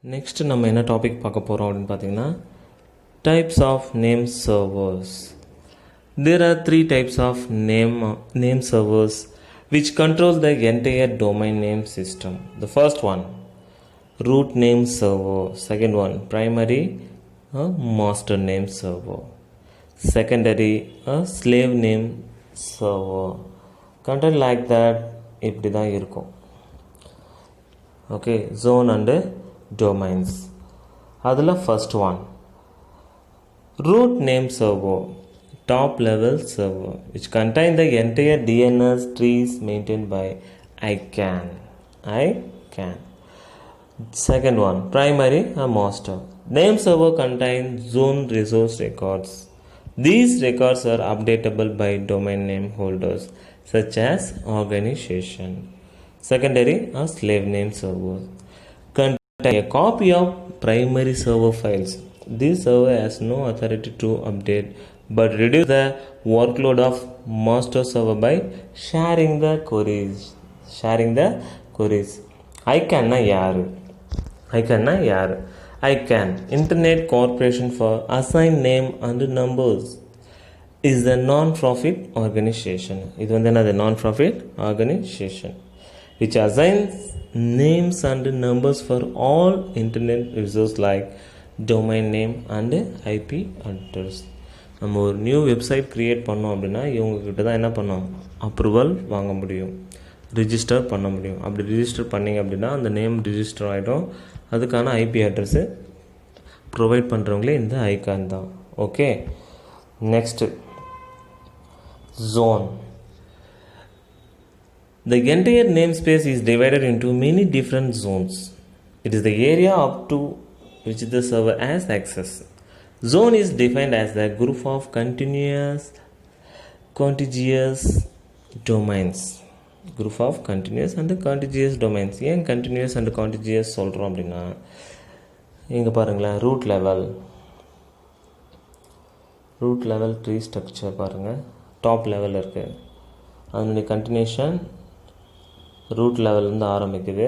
Next நம்ம என்ன topic பார்க்க போகிறோம் அப்படின்னு பார்த்தீங்கன்னா types of name servers. There are three types of name servers which control the entire domain name system. The first one, root name server. Second one, primary master name server. Secondary, slave name server. Content like that இப்படி தான் இருக்கும். Okay, zone and domains. அதில் first one, root name server, top level server which contain the entire DNS trees maintained by ICANN. Second one, primary master name server contains zone resource records. These records are updatable by domain name holders such as organization. Secondary or slave name server contain a copy of primary server files. This server has no authority to update but reduce the workload of master server by sharing the queries. ICANN யாரு? ICANN, Internet Corporation for Assigned Name and Numbers, is a non-profit organization. இது வந்து என்னது? non-profit organization which assigns names and numbers for all internet users like domain name and IP address. நம்ம ஒரு new website create பண்ணோம் அப்படின்னா இவங்கக்கிட்ட தான் என்ன பண்ணோம்? அப்ரூவல் வாங்க முடியும், ரிஜிஸ்டர் பண்ண முடியும். அப்படி ரிஜிஸ்டர் பண்ணிங்க அப்படின்னா அந்த நேம் ரிஜிஸ்டர் ஆகிடும். அதுக்கான ஐபி அட்ரஸ்ஸு ப்ரொவைட் பண்ணுறவங்களே இந்த ஐகான் தான். Okay, next zone. The entire namespace is divided into many different zones. It is the area up to which the server has access. Zone is defined as the group of contiguous domains. Group of continuous and contiguous domains. ஏன் continuous and contiguous சொல்கிறோம் அப்படின்னா இங்கே பாருங்களேன், root level tree structure பாருங்கள், top லெவலில் இருக்குது. அதனுடைய continuation root லெவல்லேருந்து ஆரம்பிக்குது.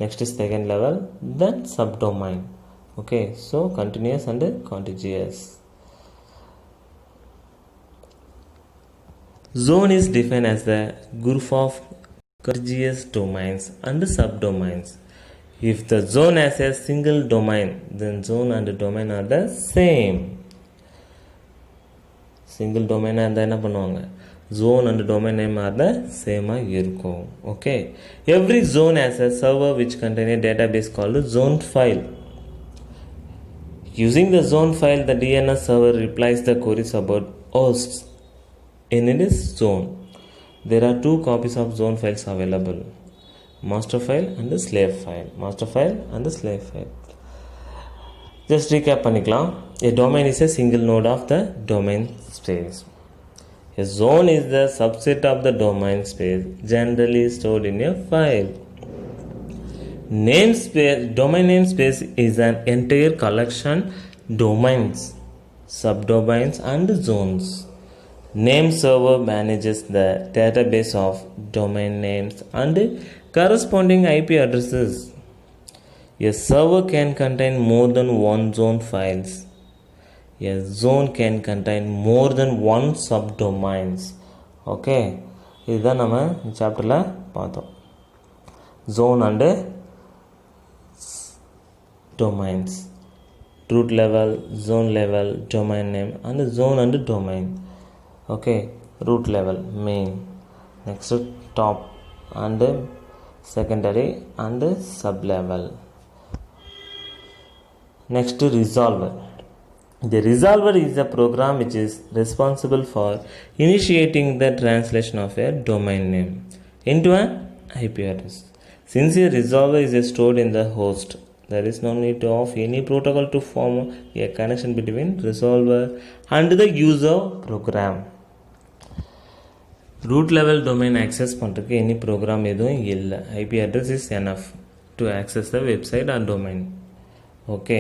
Next second level, then subdomain. Okay, so continuous and contiguous. Zone is defined as the group of contiguous domains and subdomains. If the zone has a single domain, then zone and domain are the same. Single domain இருந்தால் என்ன பண்ணுவாங்க? Zone and domain name are the same இருக்கும். Okay, every zone has a server which contains a database called zone file. Using the zone file, the DNS server replies the queries about hosts in its zone. There are two copies of zone files available, master file and the slave file. Just recap பண்ணிக்கலாம். A domain is a single node of the domain space. A zone is the subset of the domain space generally stored in a file. Domain namespace is an entire collection domains, subdomains and zones. Name server manages the database of domain names and corresponding IP addresses. A server can contain more than one zone files. A zone can contain more than one subdomains. Okay, இதுதான் நம்ம சாப்டரில் பார்த்தோம். Zone and domains, root level, zone level, domain name and zone and domain. Okay, root level main, next top and secondary and sub level. Next, resolver. The resolver is a program which is responsible for initiating the translation of a domain name into an IP address. Since a resolver is stored in the host, there is no need of any protocol to form a connection between resolver and the user program. Root level domain access பண்ணுறதுக்கு any program எதுவும் இல்லை. IP address is enough to access the website or domain. Okay,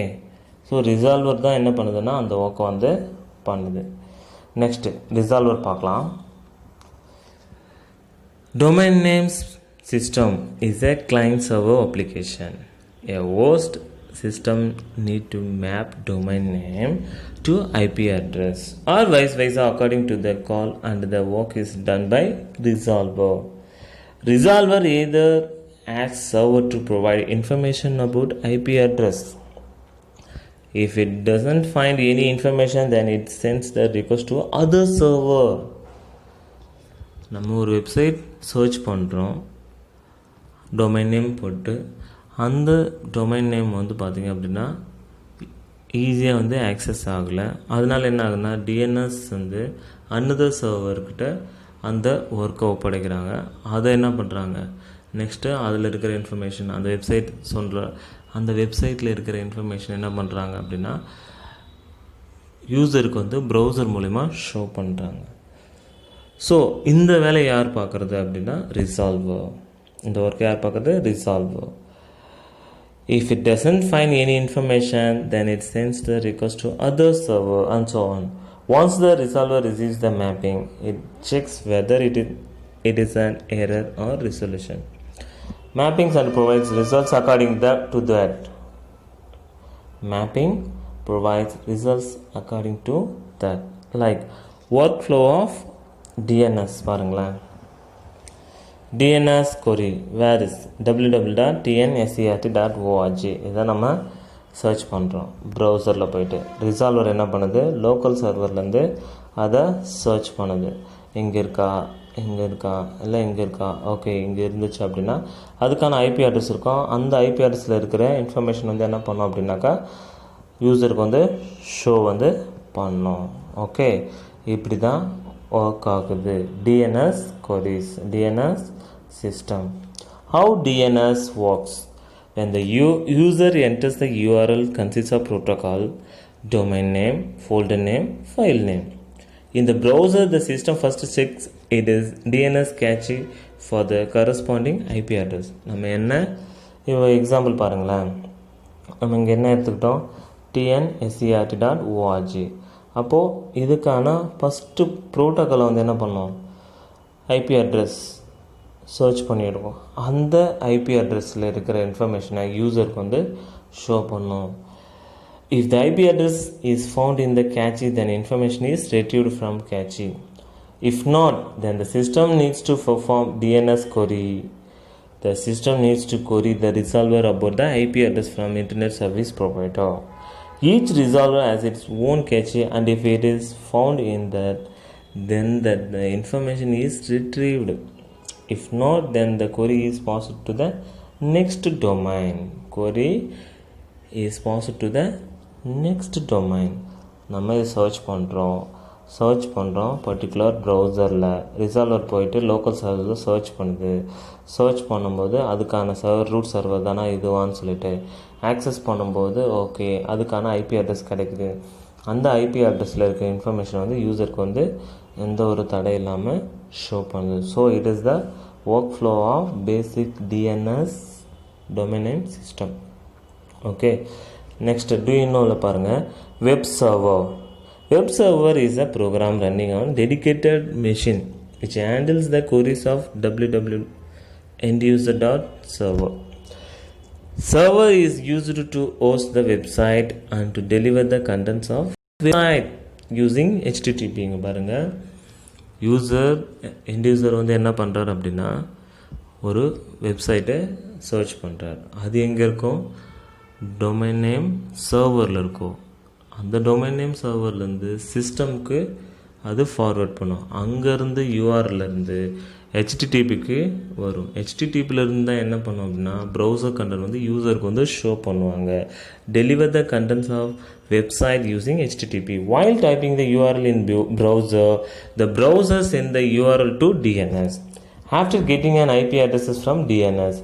so resolver தான் என்ன பண்ணுதுன்னா அந்த ஒர்க்கை வந்து பண்ணுது. நெக்ஸ்ட்டு ரிசால்வர் பார்க்கலாம். Domain names system is a client server application. A host system need to map domain name to IP address or vice versa according to the call, and the work is done by resolver. Resolver either asks server to provide information about IP address. If it doesn't find any information, then it sends the request to other server. நம்ம ஒரு website search பண்ணுறோம், domain name போட்டு, அந்த domain name வந்து பார்த்திங்க அப்படின்னா ஈஸியாக வந்து ஆக்சஸ் ஆகலை. அதனால் என்ன ஆகுதுன்னா டிஎன்எஸ் வந்து அனதர் சர்வர்கிட்ட அந்த ஒர்க்கை ஒப்படைக்கிறாங்க. அதை என்ன பண்ணுறாங்க, நெக்ஸ்ட்டு அதில் இருக்கிற இன்ஃபர்மேஷன், அந்த வெப்சைட் சொல்கிற அந்த வெப்சைட்டில் இருக்கிற இன்ஃபர்மேஷன் என்ன பண்ணுறாங்க அப்படின்னா யூசருக்கு வந்து ப்ரௌசர் மூலிமா ஷோ பண்ணுறாங்க. ஸோ இந்த வேலையை யார் பார்க்குறது அப்படின்னா ரிசால்வர். இந்த ஒர்க்கை யார் பார்க்குறது? Resolver. If it doesn't find any information, then it sends the request to other server and so on. Once the resolver receives the mapping, it checks whether it is an error or resolution. Mappings and provides results according to that. Mapping provides results according to that. Like workflow of DNS பாருங்களேன். DNS query where is www.tnscrt.org. இதை நம்ம search பண்ணுறோம் ப்ரௌசரில் போய்ட்டு. Resolver என்ன பண்ணுது, local சர்வர்லேருந்து அதை search பண்ணுது. இங்கே இருக்கா, இல்லை இங்கே இருக்கா, ஓகே இங்கே இருந்துச்சு அப்படின்னா அதுக்கான ஐபி அட்ரஸ் இருக்கும். அந்த ஐபி அட்ரஸில் இருக்கிற இன்ஃபர்மேஷன் வந்து என்ன பண்ணோம் அப்படின்னாக்கா யூசருக்கு வந்து ஷோ வந்து பண்ணோம். ஓகே, இப்படி தான் ஒர்க் ஆகுது DNS queries, DNS system. How DNS works? When the user enters the URL consists of protocol, domain name, folder name, file name. In the browser, the system first checks it is DNS cache for the corresponding IP address. நம்ம என்ன இப்போ example பாருங்களேன், நம்ம இங்கே என்ன எடுத்துக்கிட்டோம், tnscrt.org. அப்போது இதுக்கான ஃபஸ்ட்டு ப்ரோட்டோக்காலை வந்து என்ன பண்ணோம், ஐபி அட்ரஸ் சர்ச் பண்ணிவிடுவோம். அந்த ஐபி அட்ரஸில் இருக்கிற இன்ஃபர்மேஷனை யூசருக்கு வந்து ஷோ பண்ணோம். If the IP address is found in the cache, then information is retrieved from cache. If not, then the system needs to perform DNS query. The system needs to query the resolver about the IP address from Internet Service Provider. Each resolver has its own cache, and if it is found in that, then the information is retrieved. If not, then the query is passed to the next domain. Query is passed to the next domain. நம்ம இதை search பண்ணுறோம் particular ப்ரௌசரில். Resolver போயிட்டு local சர்வரில் search பண்ணுது. Search பண்ணும்போது அதுக்கான root server தானே இதுவான்னு சொல்லிட்டு ஆக்சஸ் பண்ணும்போது ஓகே அதுக்கான ஐபி அட்ரஸ் கிடைக்குது. அந்த ஐபி அட்ரஸில் இருக்க இன்ஃபர்மேஷன் வந்து யூசருக்கு வந்து எந்த ஒரு தடை இல்லாமல் ஷோ பண்ணுது. So it is the workflow of basic DNS domain name system. Okay, next டூஇன்னோவில் பாருங்கள், web server. Web server is a program running on dedicated machine which handles the queries of www.enduser.server. Server is used to host the website and to deliver the contents of website using HTTP. இங்க பாருங்க, end user வந்து என்ன பண்ணுறார் அப்படின்னா ஒரு வெப்சைட்டை search பண்ணுறார். அது எங்கே இருக்கும், டொமைன் நேம் சர்வரில் இருக்கும். அந்த டொமைன் நேம் சர்வர்லேருந்து சிஸ்டம்க்கு அது ஃபார்வர்ட் பண்ணும். அங்கேருந்து யூஆர்லேருந்து ஹெச்டிடிபிக்கு வரும். ஹெச்டிடிபிலேருந்து தான் என்ன பண்ணும் அப்படின்னா ப்ரௌசர் கண்டென்ட் வந்து யூசருக்கு வந்து ஷோ பண்ணுவாங்க. Deliver the contents of website using HTTP. While typing the URL in browser, the browser sends the URL to DNS. After getting an IP address from DNS,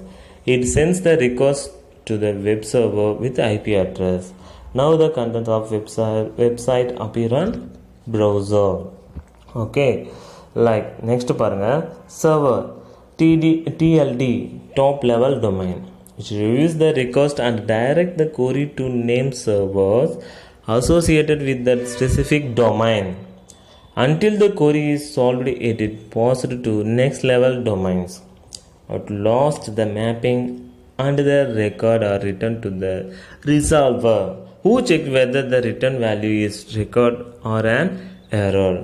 it sends the request to the web server with the IP address. Now the content of website appear on browser. Okay, like next பாருங்க, server TLD top level domain, which reviews the request and direct the query to name servers associated with that specific domain. Until the query is solved, it is passed to next level domains. At last, the mapping and the record are returned to the resolver, who check whether the return value is record or an error.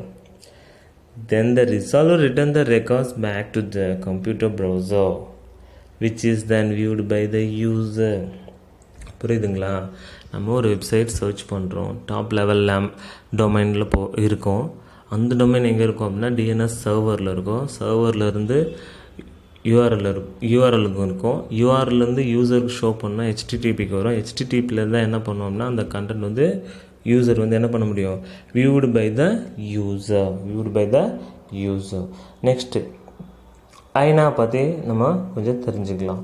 Then the resolver return the records back to the computer browser, which is then viewed by the user. புரியுதுங்களா? நம்ம ஒரு website search பண்ணுறோம், top level டொமைனில் இருக்கும். அந்த domain எங்கே இருக்கும் அப்படின்னா டிஎன்எஸ் சர்வரில் இருக்கும். சர்வர்லேருந்து யூஆர்எலுக்கு இருக்கும். யூஆர்எல்லேருந்து யூசருக்கு ஷோ பண்ணால் ஹெச்டிடிபிக்கு வரும். ஹெச்டிடிபியில் தான் என்ன பண்ணுவோம்னா அந்த கண்டென்ட் வந்து யூசர் வந்து என்ன பண்ண முடியும், viewed by the user. Next IANA பற்றி நம்ம கொஞ்சம் தெரிஞ்சுக்கலாம்.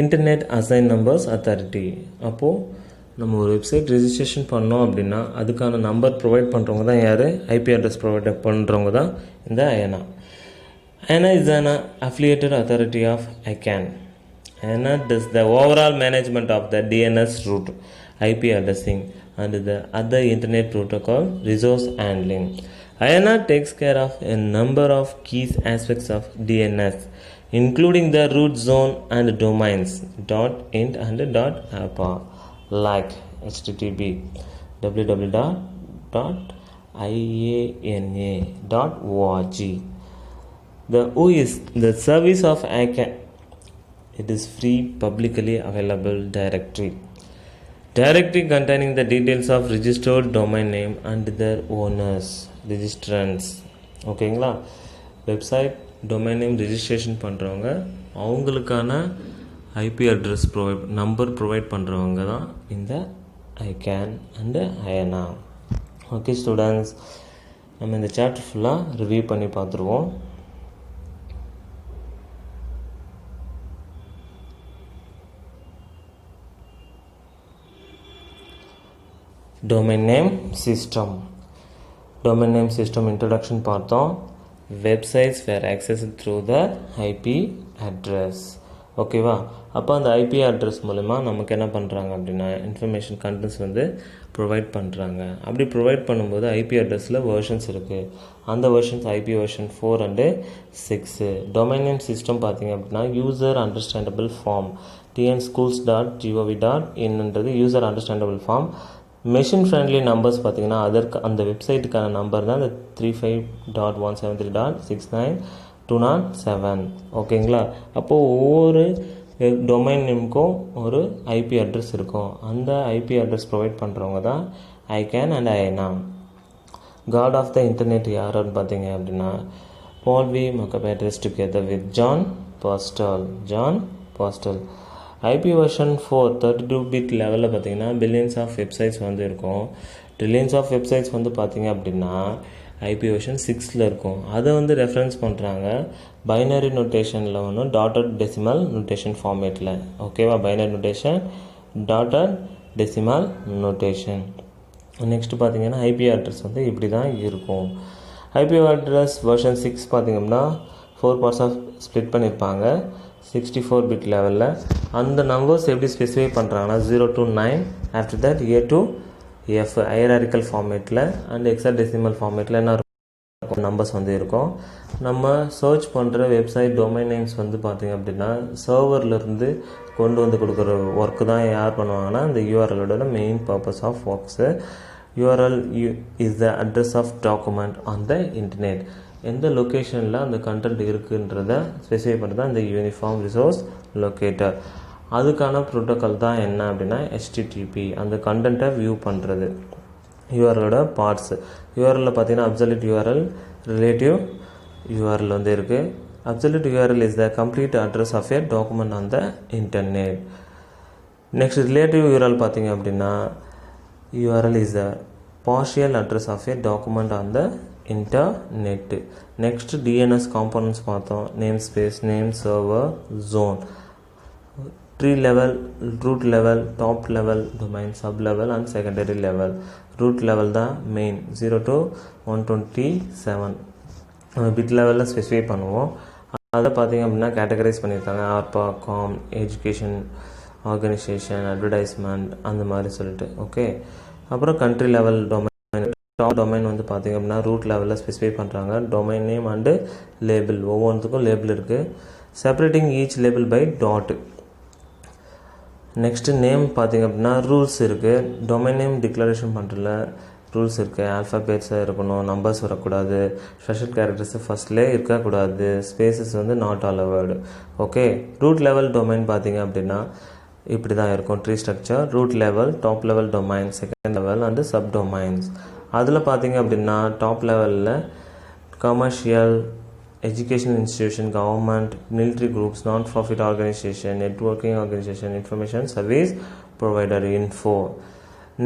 Internet assign numbers authority. அப்போது நம்ம ஒரு வெப்சைட் ரெஜிஸ்ட்ரேஷன் பண்ணோம் அப்படின்னா அதுக்கான நம்பர் ப்ரொவைட் பண்ணுறவங்க தான் யார், ஐபி அட்ரஸ் ப்ரொவைட் பண்ணுறவங்க தான் இந்த ஐநா. IANA is an affiliated authority of ICANN. IANA does the overall management of the DNS route, IP addressing, and the other internet protocol resource handling. IANA takes care of a number of key aspects of DNS, including the root zone and domains .int and .apa, like HTTP, www.iana.org. The WHO is the service of ICANN. It is free, publicly available directory containing the details of registered domain name and their owners, registrants. ஓகேங்களா? Website domain name registration பண்ணுறவங்க அவங்களுக்கான IP address number provide பண்ணுறவங்க தான் இந்த eigen and ஐஎன்ஆ. Okay students, நம்ம இந்த chapter ஃபுல்லாக review பண்ணி பார்த்துருவோம். domain name system introduction பார்த்தோம். websites were accessed through the IP address. ஓகேவா? அப்போ அந்த ஐபி அட்ரஸ் மூலமா நமக்கு என்ன பண்ணுறாங்க அப்படின்னா இன்ஃபர்மேஷன் கண்டென்ட்ஸ் வந்து ப்ரொவைட் பண்ணுறாங்க. அப்படி ப்ரொவைட் பண்ணும்போது ஐபி அட்ரஸில் வெர்ஷன்ஸ் இருக்குது. அந்த versions IP version 4 and 6. Domain name system பார்த்திங்க அப்படின்னா user understandable form, tnschools.gov.in user understandable form. Machine friendly numbers பார்த்திங்கன்னா அதற்கு அந்த வெப்சைட்டுக்கான நம்பர் தான் இந்த 35.173.69.207. ஓகேங்களா? அப்போது ஒவ்வொரு டொமைன் நேமுக்கும் ஒரு ஐபி அட்ரஸ் இருக்கும். அந்த ஐபி அட்ரஸ் ப்ரொவைட் பண்ணுறவங்க தான் ICANN and IANA. God of the internet யாருன்னு பார்த்தீங்க அப்படின்னா Paul V Mockapetris together with Jon Postel. IP version 4 32-bit லெவலில் பார்த்தீங்கன்னா பில்லியன்ஸ் ஆஃப் வெப்சைட்ஸ் வந்து இருக்கும். ட்ரில்லியன்ஸ் ஆஃப் வெப்சைட்ஸ் வந்து பார்த்தீங்க அப்படின்னா ஐபி வெர்ஷன் 6 இருக்கும். அதை வந்து ரெஃபரன்ஸ் பண்ணுறாங்க பைனரி நோட்டேஷனில் ஒன்று டாட்டட் டெசிமல் நோட்டேஷன் ஃபார்மேட்டில். ஓகேவா? Binary notation, dotted decimal notation. Next பார்த்தீங்கன்னா ஐபி அட்ரஸ் வந்து இப்படி தான் இருக்கும். ஐபி அட்ரஸ் வெர்ஷன் 6 பார்த்திங்கன்னா 4 பார்ட்ஸாக ஸ்ப்ளிட் பண்ணியிருப்பாங்க 64-bit லெவலில். அந்த நம்பர்ஸ் எப்படி ஸ்பெசிஃபை பண்ணுறாங்கன்னா 0 to 9, after that A to F hierarchical ஃபார்மேட்டில் அண்ட் ஹெக்ஸாடெசிமல் ஃபார்மேட்டில் என்ன நம்பர்ஸ் வந்து இருக்கும். நம்ம சர்ச் பண்ணுற வெப்சைட் டொமைன் நேம்ஸ் வந்து பார்த்திங்க அப்படின்னா சர்வர்லேருந்து கொண்டு வந்து கொடுக்குற ஒர்க்கு தான் யார் பண்ணுவாங்கன்னா இந்த யூஆர்எலோட main purpose of works. URL is the address of document on the internet. எந்த லொக்கேஷனில் அந்த கண்டென்ட் இருக்குன்றத ஸ்பெசிஃபை பண்ணுறது தான் இந்த யூனிஃபார்ம் ரிசோர்ஸ் லொக்கேட்டர். அதுக்கான ப்ரோட்டோக்கால் தான் என்ன அப்படின்னா HTTP. அந்த கண்டென்ட்டை வியூ பண்ணுறது யூஆர்எலோட பார்ட்ஸு. யூஆர்எல்லில் பார்த்தீங்கன்னா அப்சல்யூட் URL, ரிலேட்டிவ் URL வந்து இருக்குது. Absolute URL is the complete address of a document on the internet. Next relative URL பார்த்தீங்க அப்படின்னா URL is the partial address of a document on the internet. Next DNS components பார்த்தோம். Name space, name server, zone, tree level, root level, top level, domain, sub level and secondary level. Root level தான் main 0 to 127 bit லெவலில் specify பண்ணுவோம். அதை பார்த்திங்க அப்படின்னா categorise பண்ணியிருக்காங்க. Arbaugh, com, education, organization, advertisement அந்த மாதிரி சொல்லிட்டு. ஓகே. அப்புறம் country level domain. Top domain வந்து பார்த்திங்க அப்படின்னா ரூட் லெவலில் ஸ்பெசிஃபை பண்ணுறாங்க. டொமைன் நேம் அண்டு லேபிள், ஒவ்வொன்றுத்துக்கும் லேபிள் இருக்குது. Separating each label by dot. Next name பார்த்திங்க அப்படின்னா ரூல்ஸ் இருக்குது. டொமைன் நேம் டிக்ளரேஷன் பண்ணுறதுல ரூல்ஸ் இருக்குது. ஆல்ஃபாபெட்ஸாக இருக்கணும், நம்பர்ஸ் வரக்கூடாது, ஸ்பெஷல் கேரக்டர்ஸு ஃபஸ்ட்லேயே இருக்கக்கூடாது, ஸ்பேசஸ் வந்து not allowed. Okay, root level domain பார்த்திங்க அப்படின்னா இப்படி தான் இருக்கும். Tree structure, root level, top level domain, second level and sub domains. அதில் பார்த்திங்க அப்படின்னா டாப் லெவலில் commercial, educational institution, government, military groups, non-profit organization, networking organization, information service provider info.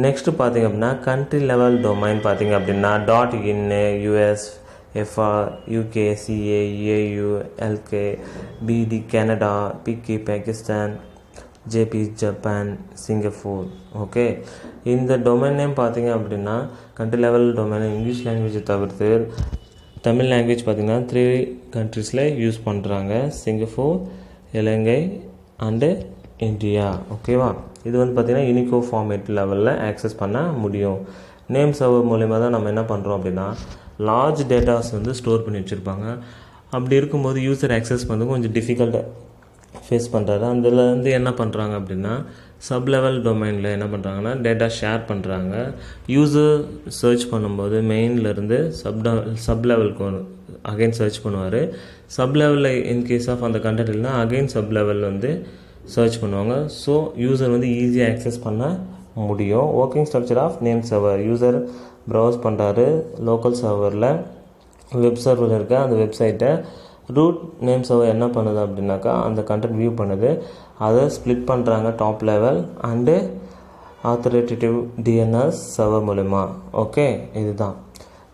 Next பார்த்திங்க அப்படின்னா கண்ட்ரி லெவல் டொமைன் பார்த்திங்க அப்படின்னா .in, US, FR, UK, CA, EU, LK, BD, Canada, PK, Pakistan, JP, Japan, Singapore. Okay, இந்த domain name பார்த்திங்க அப்படின்னா country level domain English லாங்குவேஜை தவிர்த்து Tamil language பார்த்திங்கன்னா 3 கண்ட்ரீஸில் யூஸ் பண்ணுறாங்க. Singapore, Ilangai and India. ஓகேவா, இது வந்து பார்த்திங்கன்னா யூனிகோ ஃபார்மேட் லெவலில் ஆக்சஸ் பண்ண முடியும். நேம் சர்வர் மூலிமா தான் நம்ம என்ன பண்ணுறோம் அப்படின்னா லார்ஜ் டேட்டாஸ் வந்து ஸ்டோர் பண்ணி வச்சுருப்பாங்க. அப்படி இருக்கும்போது யூசர் ஆக்சஸ் பண்ணுறது கொஞ்சம் டிஃபிகல்ட்டாக ஃபேஸ் பண்ணுறாரு. அதில் வந்து என்ன பண்ணுறாங்க அப்படின்னா சப் லெவல் டொமைனில் என்ன பண்ணுறாங்கன்னா டேட்டா ஷேர் பண்ணுறாங்க. யூசர் சர்ச் பண்ணும்போது மெயின்லேருந்து சப் லெவலுக்கு அகைன் சர்ச் பண்ணுவார். சப் லெவலில் இன்கேஸ் ஆஃப் அந்த கண்டென்ட் இல்லைனா அகைன் சப் லெவலில் வந்து சர்ச் பண்ணுவாங்க. ஸோ யூசர் வந்து ஈஸியாக ஆக்சஸ் பண்ண முடியும். Working structure of name server, user browse பண்ணுறாரு லோக்கல் சர்வரில், வெப் சர்வர் இருக்க அந்த வெப்சைட்டை. ரூட் நேம் சர்வர் என்ன பண்ணுது அப்படின்னாக்கா அந்த கண்டென்ட் வியூ பண்ணுது, அதை ஸ்ப்ளிட் பண்ணுறாங்க top level and authoritative DNS server மூலிமா. ஓகே, இதுதான்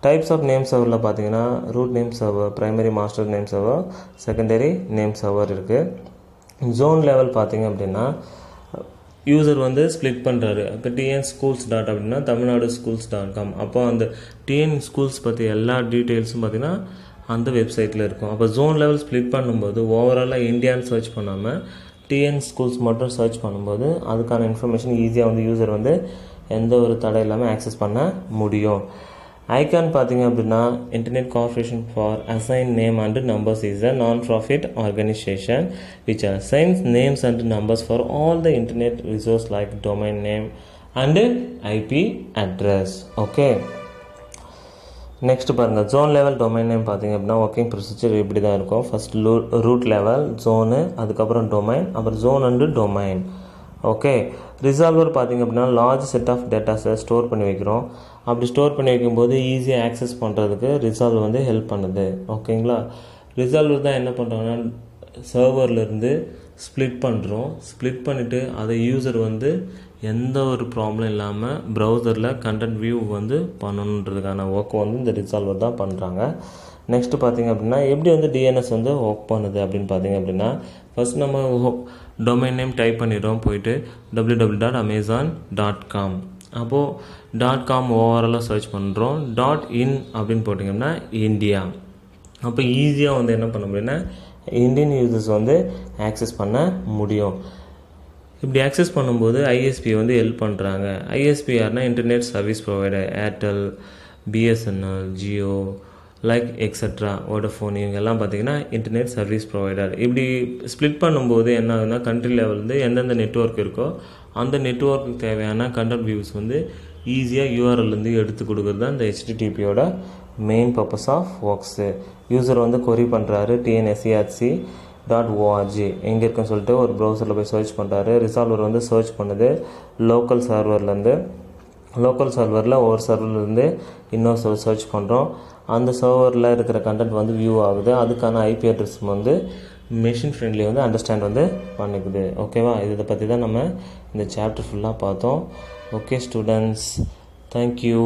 டைப்ஸ் ஆஃப் நேம் சர்வரில் பார்த்தீங்கன்னா root name server, primary master name server, secondary name server இருக்குது. ஜோன் லெவல் பார்த்திங்க அப்படின்னா யூசர் வந்து ஸ்ப்ளிட் பண்ணுறாரு. இப்போ டிஎன் ஸ்கூல்ஸ் டாட் அப்படின்னா தமிழ்நாடு schools.com. அப்போ அந்த டிஎன் ஸ்கூல்ஸ் பற்றி எல்லா டீட்டெயில்ஸும் பார்த்திங்கன்னா அந்த வெப்சைட்டில் இருக்கும். அப்போ ஜோன் லெவல் ஸ்ப்ளிட் பண்ணும்போது ஓவராலாக இந்தியான்னு சர்ச் பண்ணாமல் டிஎன் ஸ்கூல்ஸ் மட்டும் சர்ச் பண்ணும்போது அதுக்கான இன்ஃபர்மேஷன் ஈஸியாக வந்து யூசர் வந்து எந்த ஒரு தடை இல்லாமல் ஆக்சஸ் பண்ண முடியும். ஐகான் பார்த்திங்க அப்படின்னா internet corporation for assign name and numbers is a non profit organization which assigns names and numbers for all the internet resource like domain name and IP address. Okay, next பாருங்கள் zone level domain name பார்த்திங்க அப்படின்னா working procedure இப்படி தான் இருக்கும். First root level, zone, அதுக்கப்புறம் domain, அப்புறம் zone and domain. Okay, resolver பார்த்திங்க அப்படின்னா லார்ஜ் செட் ஆஃப் டேட்டாஸை ஸ்டோர் பண்ணி வைக்கிறோம். அப்படி ஸ்டோர் பண்ணி வைக்கும்போது ஈஸியாக ஆக்சஸ் பண்ணுறதுக்கு ரிசால்வ் வந்து ஹெல்ப் பண்ணுது. ஓகேங்களா, ரிசால்வர் தான் என்ன பண்ணுறாங்கன்னா சர்வர்லேருந்து ஸ்ப்ளிட் பண்ணுறோம். ஸ்ப்ளிட் பண்ணிவிட்டு அதை யூசர் வந்து எந்த ஒரு ப்ராப்ளம் இல்லாமல் ப்ரௌசரில் கண்டென்ட் வியூ வந்து பண்ணணுன்றதுக்கான ஒர்க் வந்து இந்த ரிசால்வர் தான் பண்ணுறாங்க. நெக்ஸ்ட்டு பார்த்திங்க அப்படின்னா எப்படி வந்து டிஎன்எஸ் வந்து ஒர்க் பண்ணுது அப்படின்னு பார்த்திங்க அப்படின்னா ஃபஸ்ட் நம்ம டொமைன் நேம் டைப் பண்ணிடுறோம், போயிட்டு www.amazon.com. அப்போது .com ஓவராலாக சர்ச் பண்ணுறோம். .in அப்படின்னு போட்டிங்கன்னா இந்தியா. அப்போ ஈஸியாக வந்து என்ன பண்ண முடியும்னா இந்தியன் யூசர்ஸ் வந்து ஆக்சஸ் பண்ண முடியும். இப்படி ஆக்சஸ் பண்ணும்போது ஐஎஸ்பி வந்து ஹெல்ப் பண்ணுறாங்க. ஐஎஸ்பி யாருன்னா internet service provider, Airtel, BSNL, Jio, like extra, Vodafone, இவங்கெல்லாம் பார்த்திங்கன்னா இன்டர்நெட் சர்வீஸ் ப்ரொவைடர். இப்படி ஸ்ப்ளிட் பண்ணும்போது என்ன ஆகுதுன்னா கண்ட்ரி லெவல்ந்து எந்தெந்த நெட்வொர்க் இருக்கோ அந்த நெட்வொர்க்கு தேவையான கண்டென்ட் வியூஸ் வந்து ஈஸியாக யூஆர்எல்லேருந்து எடுத்து கொடுக்குறது தான் இந்த HTTPயோட main purpose of works. User வந்து கொரி பண்ணுறாரு TNSERC.org எங்கே இருக்குன்னு சொல்லிட்டு ஒரு ப்ரௌசரில் போய் சர்ச் பண்ணுறாரு. ரிசால்வர் வந்து சர்ச் பண்ணுது லோக்கல் சர்வர்லேருந்து. லோக்கல் சர்வரில் ஒரு சர்வர்லேருந்து இன்னொரு சர்ச் பண்ணுறோம். அந்த சர்வரில் இருக்கிற கண்டென்ட் வந்து வியூ ஆகுது. அதுக்கான ஐபி அட்ரஸ் வந்து மெஷின் ஃப்ரெண்ட்லி வந்து அண்டர்ஸ்டாண்ட் வந்து பண்ணிக்குது. ஓகேவா, இதை பற்றி தான் நம்ம இந்த சாப்டர் ஃபுல்லாக பார்த்தோம். Okay students, thank you.